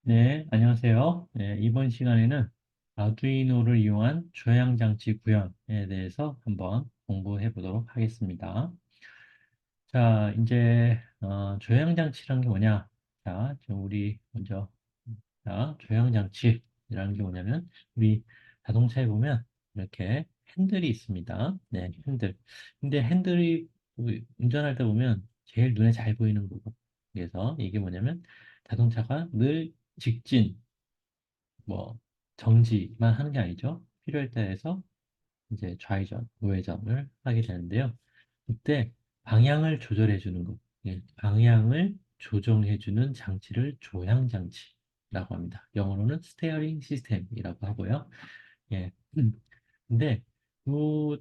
네, 안녕하세요. 네, 이번 시간에는 아두이노를 이용한 조향장치 구현에 대해서 한번 공부해 보도록 하겠습니다. 자, 이제 조향장치란 게 뭐냐? 자, 우리 먼저 조향장치라는 게 뭐냐면 우리 자동차에 보면 이렇게 핸들이 있습니다. 네, 핸들. 근데 핸들이 운전할 때 보면 제일 눈에 잘 보이는 부분. 그래서 이게 뭐냐면 자동차가 늘 직진 뭐 정지만 하는 게 아니죠. 필요할 때에서 이제 좌회전, 우회전을 하게 되는데요. 이때 방향을 조절해 주는 것, 예, 방향을 조정해 주는 장치를 조향 장치라고 합니다. 영어로는 스테어링 시스템이라고 하고요. 예. 근데 요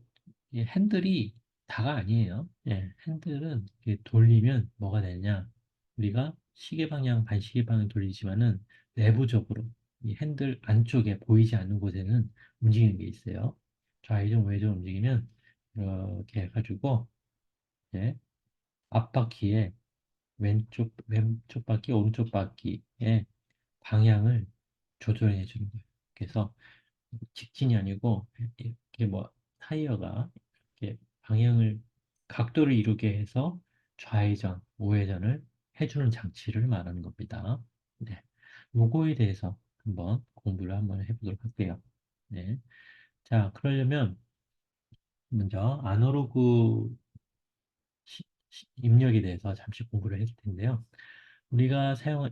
이 핸들이 다가 아니에요. 예, 핸들은 이렇게 돌리면 뭐가 되냐? 우리가 시계 방향, 반시계 방향 돌리지만은 내부적으로 이 핸들 안쪽에 보이지 않는 곳에는 움직이는 게 있어요. 좌회전, 우회전 움직이면 이렇게 해가지고 이제 앞바퀴에 왼쪽 바퀴, 오른쪽 바퀴에 방향을 조절해 주는 거예요. 그래서 직진이 아니고 이렇게 뭐 타이어가 이렇게 방향을 각도를 이루게 해서 좌회전, 우회전을 해주는 장치를 말하는 겁니다. 네, 요거에 대해서 한번 공부를 한번 해보도록 할게요. 네, 자 그러려면 먼저 아날로그 입력에 대해서 잠시 공부를 해줄 텐데요.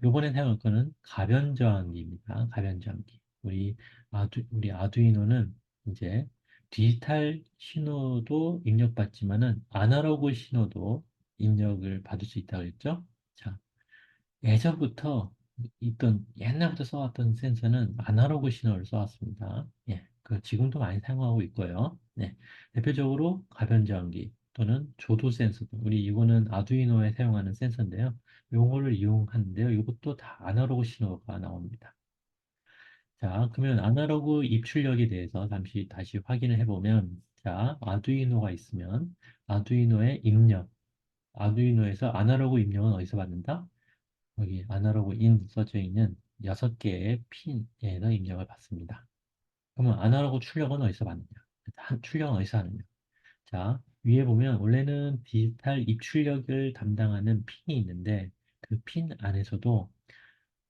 요번에 사용할 거는 가변 저항기입니다. 가변 저항기. 우리 아두이노는 이제 디지털 신호도 입력받지만은 아날로그 신호도 입력을 받을 수 있다고 했죠. 자, 예전부터 옛날부터 써왔던 센서는 아날로그 신호를 써왔습니다. 예, 그 지금도 많이 사용하고 있고요. 네, 대표적으로 가변저항기 또는 조도 센서, 우리 이거는 아두이노에 사용하는 센서인데요. 요거를 이용하는데요. 이것도 다 아날로그 신호가 나옵니다. 자, 그러면 아날로그 입출력에 대해서 잠시 다시 확인을 해보면, 자, 아두이노가 있으면 아두이노의 입력, 아두이노에서 아날로그 입력은 어디서 받는다? 여기 아날로그 인 써져 있는 6개의 핀에서 입력을 받습니다. 그러면 아날로그 출력은 어디서 받느냐? 출력은 어디서 하느냐? 자, 위에 보면 원래는 디지털 입출력을 담당하는 핀이 있는데 그 핀 안에서도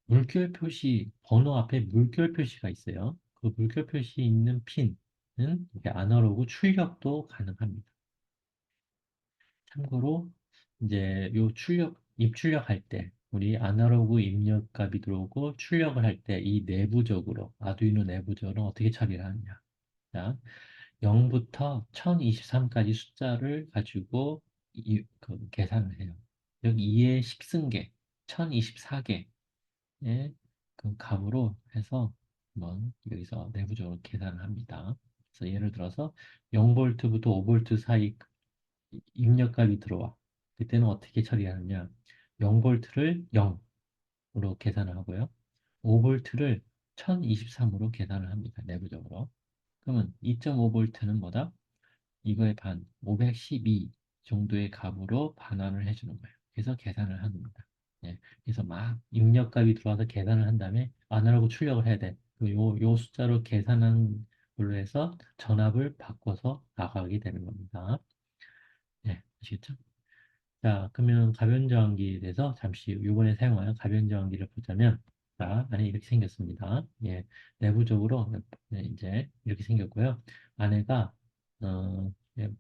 물결 표시, 번호 앞에 물결 표시가 있어요. 그 물결 표시 있는 핀은 이게 아날로그 출력도 가능합니다. 참고로 이제 입출력할 때 우리 아날로그 입력값이 들어오고 출력을 할 때 이 내부적으로 아두이노 내부적으로 어떻게 처리를 하느냐. 자, 0부터 1023까지 숫자를 가지고 계산을 해요. 여기 2의 10승계, 1024개의 그 값으로 해서 한번 여기서 내부적으로 계산을 합니다. 그래서 예를 들어서 0볼트부터 5볼트 사이 입력값이 들어와. 그때는 어떻게 처리하느냐? 0볼트를 0으로 계산을 하고요. 5볼트를 1023으로 계산을 합니다. 내부적으로. 그러면 2.5볼트는 뭐다? 이거의 반, 512 정도의 값으로 반환을 해주는 거예요. 그래서 계산을 하는 겁니다. 예, 그래서 막 입력값이 들어와서 계산을 한 다음에 아날로그 출력을 해야 돼. 요 숫자로 계산한 걸로 해서 전압을 바꿔서 나가게 되는 겁니다. 예, 아시겠죠? 자, 그러면 가변저항기에 대해서 잠시 이번에 사용할 가변저항기를 보자면, 자, 안에 이렇게 생겼습니다. 예, 내부적으로 네, 이제 이렇게 생겼고요. 안에가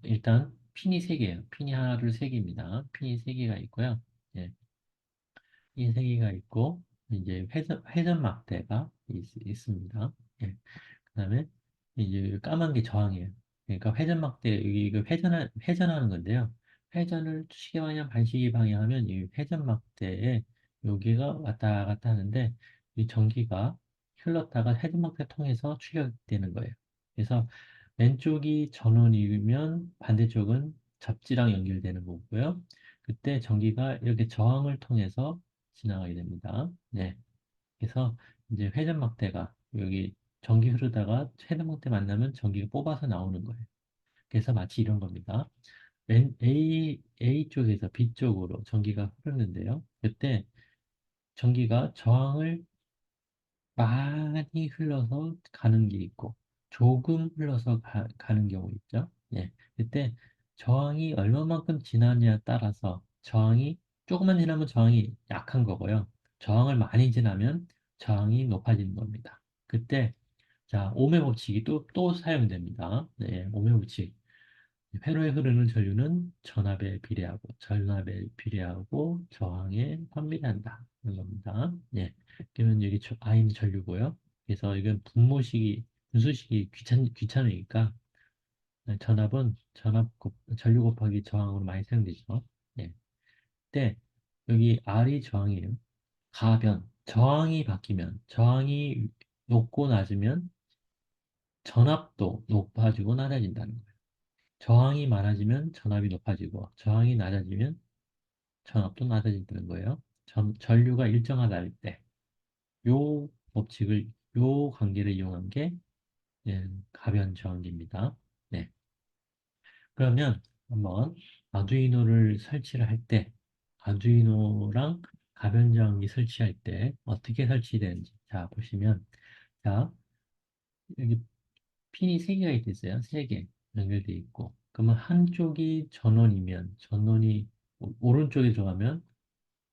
일단 핀이 3개예요. 핀이 하나, 둘, 세 개입니다. 핀이 3개가 있고요. 예, 핀이 3개가 있고 이제 회전 막대가 있습니다. 예, 그다음에 이제 까만 게 저항이에요. 그러니까 회전 막대 여기 이거 회전하는 건데요. 회전을 시계 방향 반시계 방향 하면 이 회전 막대에 여기가 왔다 갔다 하는데 이 전기가 흘렀다가 회전 막대 통해서 출력되는 거예요. 그래서 왼쪽이 전원이면 반대쪽은 접지랑 연결되는 거고요. 그때 전기가 이렇게 저항을 통해서 지나가게 됩니다. 네. 그래서 이제 회전막대가 여기 전기 흐르다가 회전막대 만나면 전기가 뽑아서 나오는 거예요. 그래서 마치 이런 겁니다. A 쪽에서 B 쪽으로 전기가 흐르는데요. 그때 전기가 저항을 많이 흘러서 가는 게 있고 조금 흘러서 가는 경우 있죠. 예. 그때 저항이 얼마만큼 지나냐에 따라서 저항이 조금만 지나면 저항이 약한 거고요. 저항을 많이 지나면 저항이 높아지는 겁니다. 그때 자, 오매 법칙이 또 사용됩니다. 네, 오매 법칙. 회로에 흐르는 전류는 전압에 비례하고 저항에 환비례한다. 이런 겁니다. 예. 그러면 여기 I는 전류고요. 그래서 이건 분수식이 귀찮으니까 전류 곱하기 저항으로 많이 사용되죠. 예. 근데 여기 R이 저항이에요. 저항이 바뀌면, 저항이 높고 낮으면 전압도 높아지고 낮아진다는 거예요. 저항이 많아지면 전압이 높아지고 저항이 낮아지면 전압도 낮아진다는 거예요. 전류가 일정하다 할 때 요 법칙을 요 관계를 이용한 게 예, 가변 저항기입니다. 네. 그러면 한번 아두이노를 설치를 할 때 아두이노랑 가변 저항기 설치할 때 어떻게 설치되는지 자 보시면 자 여기 핀이 세 개가 있어요. 세 개 연결돼 있고. 그러면 한쪽이 전원이면 전원이 오른쪽에 들어가면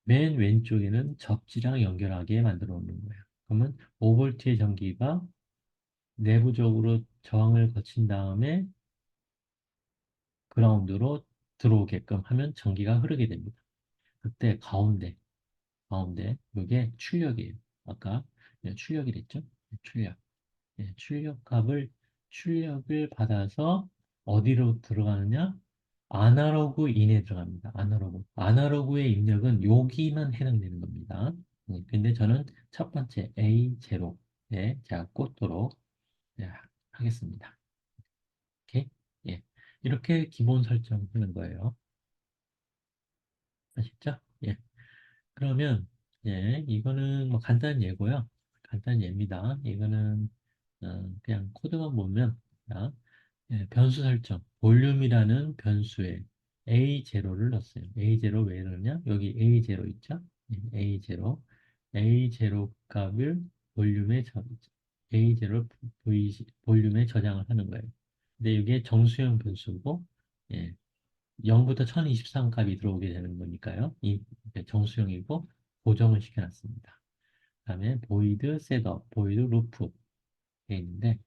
맨 왼쪽에는 접지랑 연결하게 만들어 놓는 거예요. 그러면 5V의 전기가 내부적으로 저항을 거친 다음에 그라운드로 들어오게끔 하면 전기가 흐르게 됩니다. 그때 가운데 이게 출력이에요. 아까 출력이랬죠? 출력. 예, 출력을 받아서 어디로 들어가느냐? 아날로그 인에 들어갑니다. 아날로그의 입력은 여기만 해당되는 겁니다. 근데 저는 첫 번째 A0에 제가 꽂도록 예, 하겠습니다. 오케이? 예. 이렇게 기본 설정하는 거예요. 아시죠? 예. 그러면 이거는 뭐 간단한 예고요. 간단한 예입니다. 이거는 그냥 코드만 보면 자, 변수 설정 볼륨이라는 변수에 A0를 넣었어요. A0 왜 넣냐? 여기 A0 있죠? A0 A0 값을 볼륨에 A0 볼륨에 저장을 하는 거예요. 근데 이게 정수형 변수고 예, 0부터 1023 값이 들어오게 되는 거니까요. 이 정수형이고 고정을 시켜놨습니다. 그다음에 void setup, void loop 돼 있는데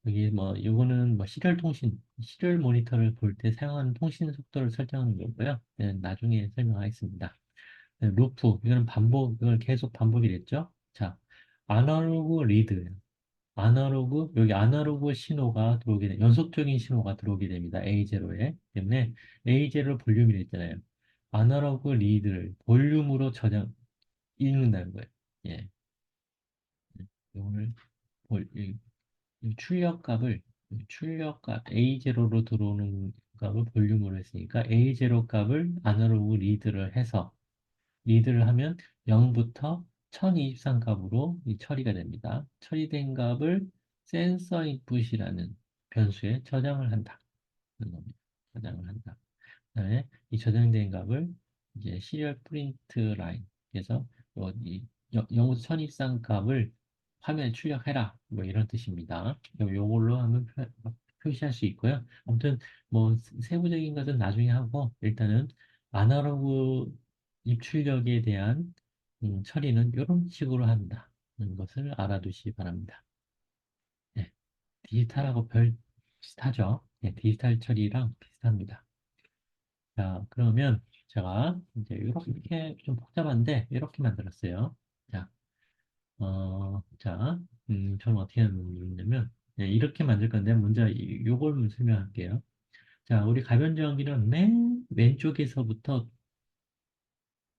여기 뭐 이거는 뭐 시리얼 모니터를 볼 때 사용하는 통신 속도를 설정하는 거고요. 나중에 설명하겠습니다. 루프 이거는 이걸 계속 반복이랬죠. 자, 아날로그 리드 여기 아날로그 신호가 연속적인 신호가 들어오게 됩니다. A0에. 때문에 A0 볼륨이 됐잖아요. 아날로그 리드를 볼륨으로 읽는다는 거예요. 예. 오늘 이 출력값 A0로 들어오는 값을 볼륨으로 했으니까 A0 값을 아날로그 리드를 하면 0부터 1023 값으로 처리가 됩니다. 처리된 값을 센서 인풋이라는 변수에 저장을 한다. 는 겁니다. 저장을 한다. 그다음에 이 저장된 값을 이제 시리얼 프린트 라인 그래서 이 0부터 1023 값을 화면에 출력해라. 뭐 이런 뜻입니다. 요걸로 하면 표시할 수 있고요. 아무튼 뭐 세부적인 것은 나중에 하고 일단은 아날로그 입출력에 대한 처리는 이런 식으로 한다는 것을 알아두시기 바랍니다. 네, 디지털하고 비슷하죠? 네, 디지털 처리랑 비슷합니다. 자, 그러면 제가 이제 이렇게 좀 복잡한데 이렇게 만들었어요. 자, 저는 어떻게 하냐면 이렇게 만들 건데 먼저 요걸 설명할게요. 자, 우리 가변저항기는 맨 왼쪽에서부터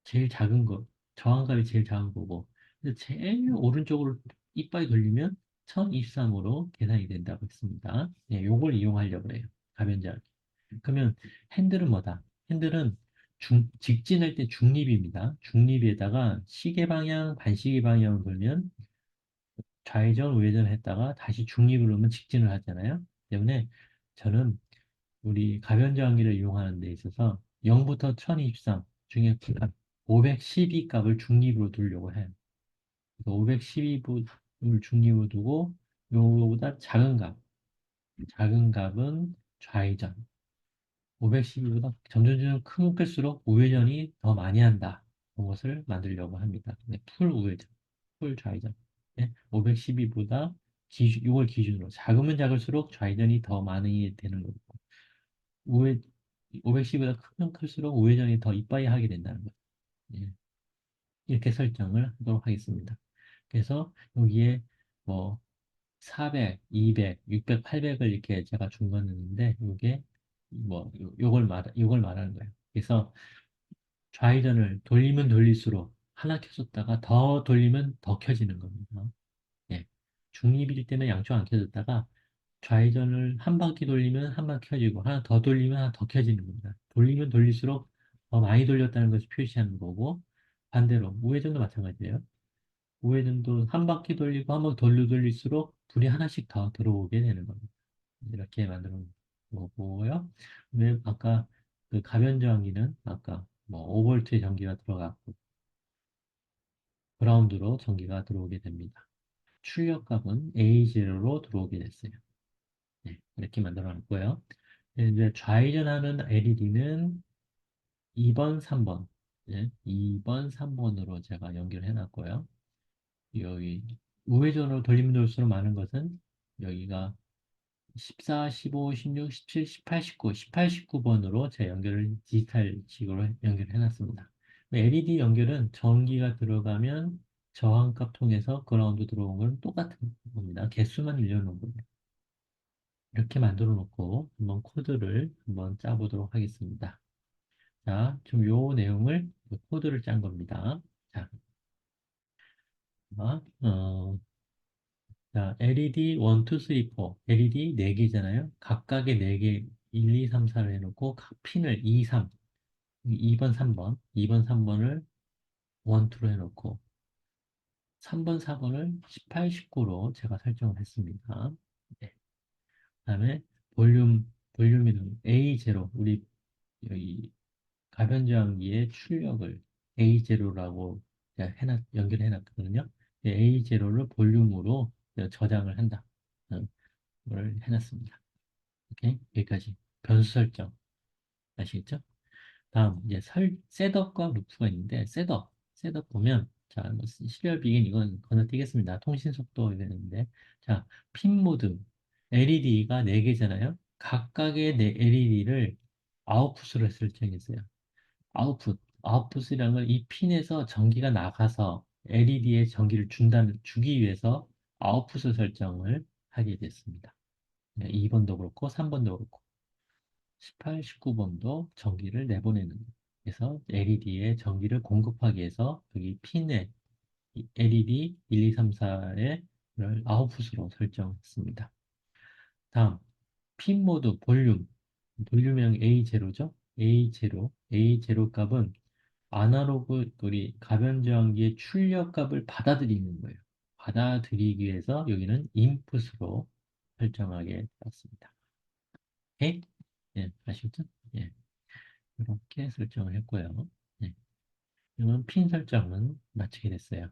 제일 작은 거, 저항값이 제일 작은 거고, 그래서 제일 오른쪽으로 이빨이 돌리면 1023으로 계산이 된다고 했습니다. 요걸 이용하려고 해요. 가변저항기. 그러면 핸들은 뭐다? 핸들은 직진할 때 중립입니다. 중립에다가 시계 방향, 반시계 방향을 돌면 좌회전, 우회전 했다가 다시 중립을 놓으면 직진을 하잖아요. 때문에 저는 우리 가변저항기를 이용하는 데 있어서 0부터 1023 중에 512 값을 중립으로 두려고 해요. 512를 이걸 중립으로 두고 요거보다 작은 값은 좌회전. 512보다 점점점 크면 클수록 우회전이 더 많이 한다. 그것을 만들려고 합니다. 네, 풀 우회전, 풀 좌회전. 네, 512보다 이걸 기준으로 작으면 작을수록 좌회전이 더 많이 되는 거고 우회 510보다 크면 클수록 우회전이 더 이빠이 하게 된다는 거죠. 예, 이렇게 설정을 하도록 하겠습니다. 그래서 여기에 뭐 400, 200, 600, 800을 이렇게 제가 준 거였는데 이게 뭐 요걸 말하는 거예요. 그래서 좌회전을 돌리면 돌릴수록 하나 켜졌다가 더 돌리면 더 켜지는 겁니다. 예. 중립일 때는 양쪽 안 켜졌다가 좌회전을 한 바퀴 돌리면 한 바퀴 켜지고 하나 더 돌리면 하나 더 켜지는 겁니다. 돌리면 돌릴수록 더 많이 돌렸다는 것을 표시하는 거고 반대로 우회전도 마찬가지예요. 우회전도 한 바퀴 돌리고 한 번 돌릴수록 불이 하나씩 더 들어오게 되는 겁니다. 이렇게 만드는 거고요. 왜 아까 그 가변저항기는 아까 뭐 5V의 전기가 들어갔고 그라운드로 전기가 들어오게 됩니다. 출력값은 A0로 들어오게 됐어요. 네, 이렇게 만들어 놨고요. 이제 좌회전하는 LED는 2번, 3번, 예, 2번, 3번으로 제가 연결해 놨고요. 여기 우회전으로 돌리면 돌수록 많은 것은 여기가 14, 15, 16, 17, 18, 19, 18, 19번으로 제 연결을 디지털식으로 연결해 놨습니다. LED 연결은 전기가 들어가면 저항값 통해서 그라운드 들어온 건 똑같은 겁니다. 개수만 늘려놓은 겁니다. 이렇게 만들어 놓고 한번 코드를 한번 짜보도록 하겠습니다. 자, 지금 요 내용을 코드를 짠 겁니다. 자, 자, LED 1, 2, 3, 4. LED 4개잖아요. 각각의 4개, 1, 2, 3, 4를 해놓고 각 핀을 2, 3, 2번, 3번, 2번, 3번을 1, 2로 해놓고 3번, 4번을 18, 19로 제가 설정을 했습니다. 네. 그다음에 볼륨이는 A0, 우리 여기 가변저항기의 출력을 A0라고 연결해 놨거든요. A0를 볼륨으로 저장을 한다. 걸 해놨습니다. 오케이? 여기까지. 변수 설정. 아시겠죠? 다음, 이제 셋업과 루프가 있는데, 셋업 보면, 자, 뭐 시리얼 비긴 이건 건너뛰겠습니다. 통신 속도 되는데, 자, 핀 모드. LED가 4개잖아요. 각각의 LED를 아웃풋으로 설정했어요. 아웃풋이라는 건 이 핀에서 전기가 나가서 LED에 전기를 주기 위해서 아웃풋을 설정을 하게 됐습니다. 2번도 그렇고 3번도 그렇고 18, 19번도 전기를 내보내는 거예요. 그래서 LED에 전기를 공급하기 위해서 여기 핀에 LED 1, 2, 3, 4의 아웃풋으로 설정했습니다. 다음 핀 모드 볼륨형 A0죠. A0 값은 아날로그 우리 가변저항기의 출력 값을 받아들이는 거예요. 받아들이기 위해서 여기는 인풋으로 설정하게 되었습니다. 오케이? 예, 아시겠죠? 예, 이렇게 설정을 했고요. 예, 이건 핀 설정은 마치게 됐어요.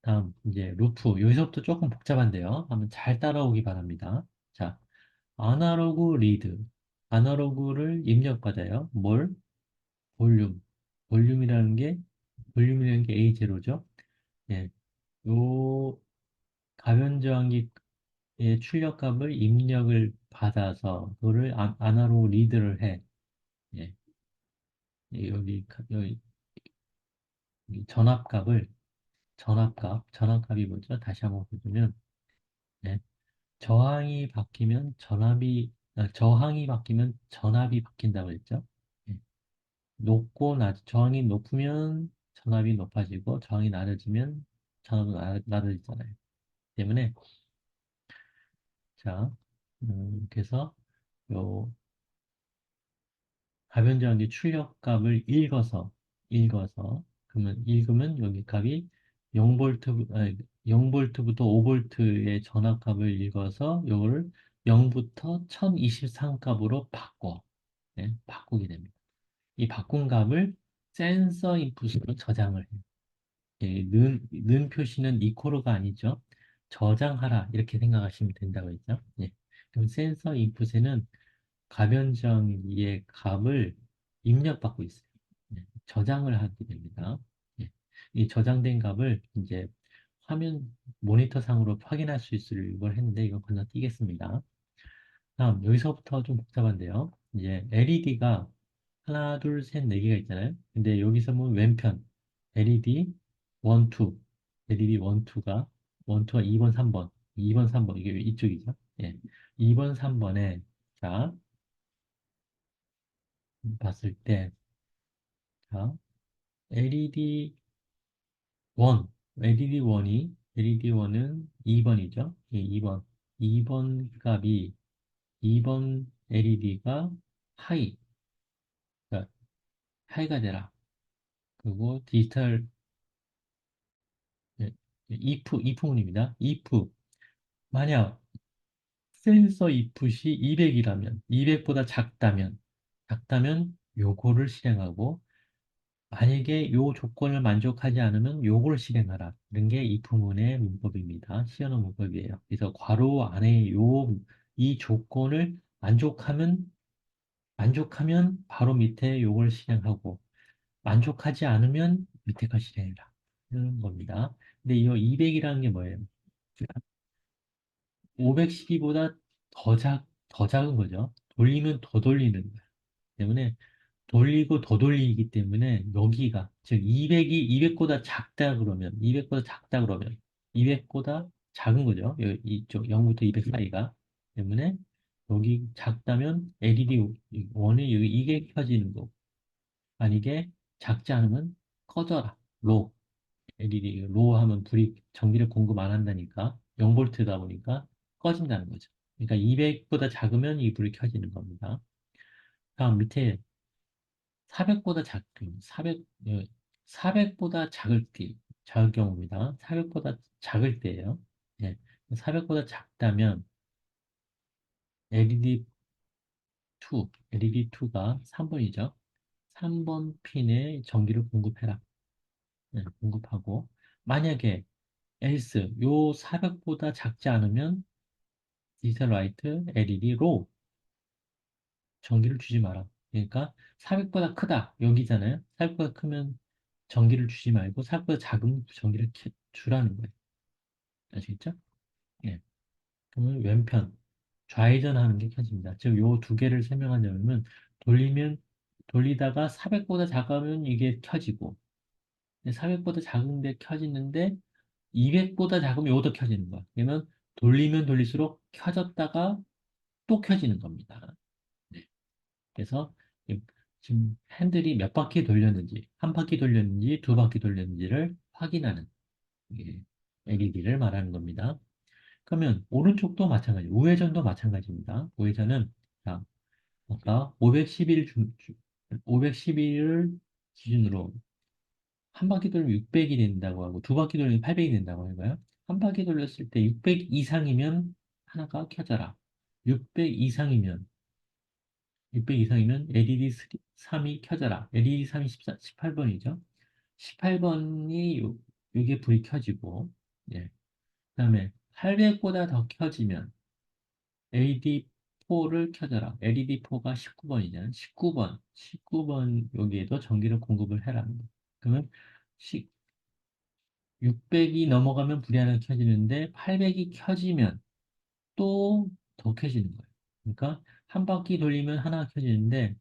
다음, 이제 루프. 여기서부터 조금 복잡한데요. 한번 잘 따라오기 바랍니다. 자, 아날로그 리드. 아날로그를 입력받아요. 뭘? 볼륨. 볼륨이라는 게, 볼륨이라는 게 A0죠. 예, 요 가변저항기의 출력값을 입력을 받아서 그거를 아날로그 리드를 해. 예, 여기 이 전압값이 뭐죠? 다시 한번 보시면, 네, 저항이 바뀌면 전압이 바뀐다고 했죠? 네, 저항이 높으면 전압이 높아지고, 저항이 낮아지면 전압이 낮아지잖아요. 때문에, 자, 그래서, 요, 가변저항기 출력값을 그러면 읽으면 여기 값이 0볼트부터 5볼트의 전압값을 읽어서 이거를 0부터 1023 값으로 바꾸게 됩니다. 이 바꾼 값을 센서 인풋으로 저장을 해요. 예, 는 표시는 이코르가 아니죠. 저장하라 이렇게 생각하시면 된다고 했죠. 예. 그럼 센서 인풋에는 가변정의 값을 입력받고 있어요. 예. 저장을 하게 됩니다. 예. 이 저장된 값을 이제 화면 모니터 상으로 확인할 수 있을 걸 했는데 이건 건너뛰겠습니다. 다음 여기서부터 좀 복잡한데요. 이제 LED가 하나, 둘, 셋, 네 개가 있잖아요. 근데 여기서 보면 왼편 LED 1, 2, LED 1, 2가 2번, 3번, 2번, 3번 이게 이쪽이죠. 예. 2번, 3번에 자 봤을 때 자 LED 1, LED 1은 2번이죠. 예, 2번. 2번 값이 2번 LED가 하이, 그러니까 하이가 되라. 그리고 디지털 예, if문입니다. if 만약 센서 input이 200이라면 200보다 작다면 요거를 실행하고 만약에 요 조건을 만족하지 않으면 요걸 실행하라. 이런 게 if문의 문법입니다. 시연어 문법이에요. 그래서 괄호 안에 이 조건을 만족하면 바로 밑에 요걸 실행하고 만족하지 않으면 밑에 거 실행해라. 이런 겁니다. 근데 이 200이라는 게 뭐예요? 512보다 더 작은 거죠. 돌리면 더 돌리는 거예요. 때문에 돌리고 더 돌리기 때문에 여기가 즉 200이 200보다 작다 그러면 200보다 작은 거죠. 이쪽 0부터 200 사이가 때문에 여기 작다면 LED 원이 여기 이게 켜지는 거고 만약에 작지 않으면 꺼져라. LED 로우 하면 불이 전기를 공급 안 한다니까 0볼트다 보니까 꺼진다는 거죠. 그러니까 200보다 작으면 이 불이 켜지는 겁니다. 다음 밑에 400보다 작은 400보다 작을 경우입니다. 400보다 작을 때예요. 예. 400보다 작다면 LED2가 3번이죠. 3번 핀에 전기를 공급해라. 예, 공급하고 만약에 else 요 400보다 작지 않으면 디지털 라이트 LED 로 전기를 주지 마라. 그러니까 400보다 크다 여기잖아요. 400보다 크면 전기를 주지 말고 400보다 작으면 전기를 주라는 거예요. 아시겠죠? 예. 그러면 왼편 좌회전하는 게 켜집니다. 즉 요 두 개를 설명하자면 돌리면 돌리다가 400보다 작으면 이게 켜지고 400보다 작은데 켜지는데 200보다 작으면 요것도 켜지는 거야. 그러면 돌리면 돌릴수록 켜졌다가 또 켜지는 겁니다. 네. 그래서 지금 핸들이 몇 바퀴 돌렸는지, 한 바퀴 돌렸는지, 두 바퀴 돌렸는지를 확인하는 LED를 말하는 겁니다. 그러면 오른쪽도 마찬가지, 우회전도 마찬가지입니다. 우회전은 자, 아까 511을 기준으로 한 바퀴 돌리면 600이 된다고 하고 두 바퀴 돌리면 800이 된다고 해봐요. 한 바퀴 돌렸을 때 600 이상이면 하나가 켜져라. 600 이상이면 600 이상이면 LED 3이 켜져라. LED 3이 18번이죠. 18번이 요게 불이 켜지고 예. 그다음에 800보다 더 켜지면 LED4를 켜져라. LED4가 19번이잖아요. 19번 여기에도 전기를 공급을 해라. 그러면 600이 넘어가면 불이 하나 켜지는데 800이 켜지면 또 더 켜지는 거예요. 그러니까 한 바퀴 돌리면 하나 켜지는데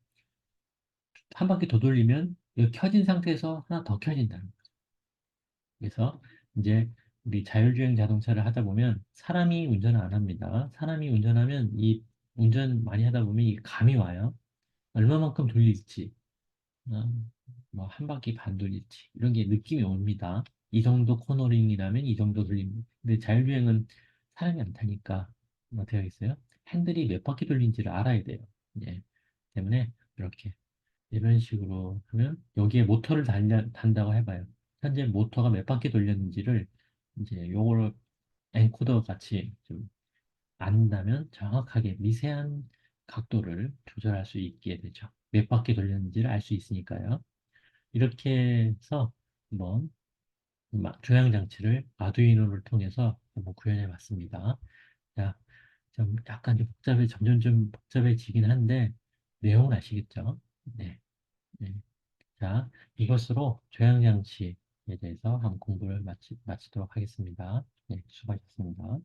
한 바퀴 더 돌리면 이 켜진 상태에서 하나 더 켜진다는 거예요. 그래서 이제 우리 자율주행 자동차를 하다 보면 사람이 운전을 안 합니다. 사람이 운전하면 이 운전 많이 하다 보면 이 감이 와요. 얼마만큼 돌릴지, 어, 뭐한 바퀴 반 돌릴지 이런 게 느낌이 옵니다. 이 정도 코너링이라면 이 정도 돌립니다. 근데 자율주행은 사람이 안 타니까 어떻게 하겠어요? 핸들이 몇 바퀴 돌린지를 알아야 돼요. 예. 때문에 이렇게 이런 식으로 하면 여기에 모터를 단다고 해봐요. 현재 모터가 몇 바퀴 돌렸는지를 이제 요걸 엔코더 같이 좀 안다면 정확하게 미세한 각도를 조절할 수 있게 되죠. 몇 바퀴 돌렸는지를 알 수 있으니까요. 이렇게 해서 한번 조향 장치를 아두이노를 통해서 한번 구현해 봤습니다. 자, 좀 약간 좀 점점 좀 복잡해지긴 한데 내용은 아시겠죠? 네. 네. 자, 이것으로 조향 장치에 대해서 한번 공부를 마치도록 하겠습니다. 네, 수고하셨습니다.